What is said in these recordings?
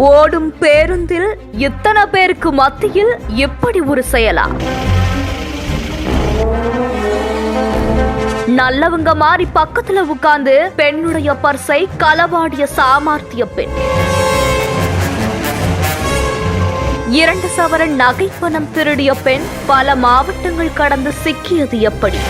ஓடும் பேருந்தில் இத்தனை பேருக்கு மத்தியில் எப்படி ஒரு செயலா? நல்லவங்க மாறி பக்கத்துல உட்கார்ந்து பெண்ணுடைய பர்சை களவாடிய சாமர்த்திய பெண். 2 சவரன் நகை பணம் திருடிய பெண் பல மாவட்டங்கள் கடந்து சிக்கியது எப்படி?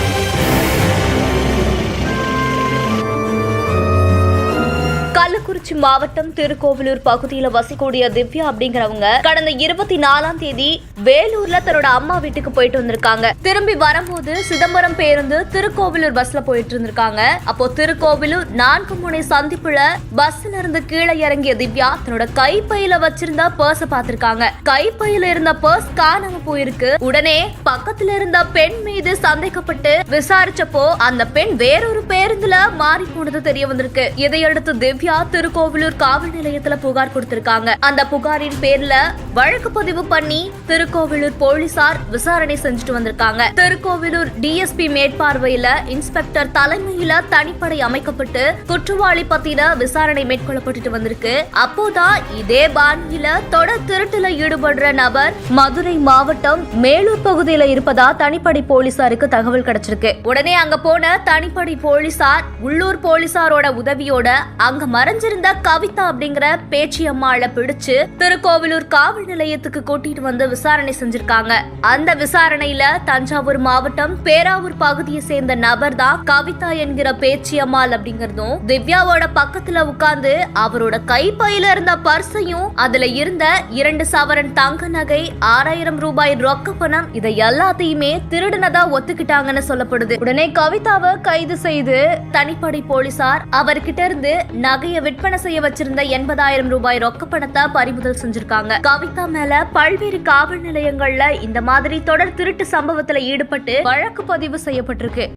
கள்ளக்குறிச்சி மாவட்டம் திருக்கோவிலூர் பகுதியில வசிக்கூடிய திவ்யா அப்படிங்கிறவங்க கடந்த 24ஆம் தேதி வேலூர்ல தன்னோட அம்மா வீட்டுக்கு போயிட்டு வந்திருக்காங்க. திரும்பி வரும்போது சிதம்பரம் பேருந்து திருக்கோவிலூர் பஸ்ல போயிட்டு இருந்திருக்காங்க. அப்போ திருக்கோவிலூர் 4 முனை சந்திப்புல பஸ்ல இருந்து கீழே இறங்கிய திவ்யா தன்னோட கைப்பையில வச்சிருந்த பர்ஸ பாத்திருக்காங்க. கைப்பையில இருந்த பர்ஸ் காணாம போயிருக்கு. உடனே பக்கத்துல இருந்த பெண் மீது சந்தேகப்பட்டு விசாரிச்சப்போ அந்த பெண் வேறொரு பேருந்துல மாறி போனது தெரிய வந்திருக்கு. இதையடுத்து திவ்யா திருக்கோவிலூர் காவல் நிலையத்துல புகார் கொடுத்திருக்காங்க. அந்த புகாரின் பேர்ல வழக்கு பதிவு பண்ணி திருக்கோவிலூர் போலீசார் விசாரணை செஞ்சுட்டு வந்திருக்காங்க. திருக்கோவிலூர் டிஎஸ்பி மேற்பார்வையில இன்ஸ்பெக்டர் தலைமையில தனிப்படை அமைக்கப்பட்டு குற்றவாளி பத்தின விசாரணை மேற்கொள்ளப்பட்டு வந்திருக்கு. அப்போதான் இதே பாணியில தொடர் திருட்டுல ஈடுபடுற நபர் மதுரை மாவட்டம் மேலூர் பகுதியில இருப்பதா தனிப்படை போலீசாருக்கு தகவல் கிடைச்சிருக்கு. உடனே அங்க போன தனிப்படை போலீசார் உள்ளூர் போலீசாரோட உதவியோட அங்க மறைஞ்சிருந்த கவிதா அப்படிங்கிற பேச்சியம்மாளை பிடிச்சு திருக்கோவிலூர் காவல் நிலையத்துக்கு கூட்டிட்டு வந்து விசாரணை செஞ்சிருக்காங்க. அந்த விசாரணையில தஞ்சாவூர் மாவட்டம் பேராவூர் பகுதியை சேர்ந்த நபர் தான் கவிதா என்கிற பேச்சியம்மாள் அப்படிங்கறதும், திவ்யாவோட பக்கத்துல உட்கார்ந்து அவரோட கைப்பையில இருந்த பர்சையும் அதுல இருந்த 2 சவரன் தங்க நகை 6000 ரூபாய் ரொக்க பணம் இதை எல்லாத்தையுமே திருடினதா ஒத்துக்கிட்டாங்கன்னு சொல்லப்படுது. உடனே கவிதாவை கைது செய்து தனிப்படை போலீசார் அவர்கிட்ட இருந்து நகையை விற்பனை செய்ய வச்சிருந்த 80,000 ரூபாய் ரொக்க பணத்தை பறிமுதல் செஞ்சிருக்காங்க. கவிதா மேல பல்வேறு காவல் நிலையங்கள்ல இந்த மாதிரி தொடர் திருட்டு சம்பவத்துல ஈடுபட்டு வழக்கு பதிவு செய்யப்பட்டிருக்கு.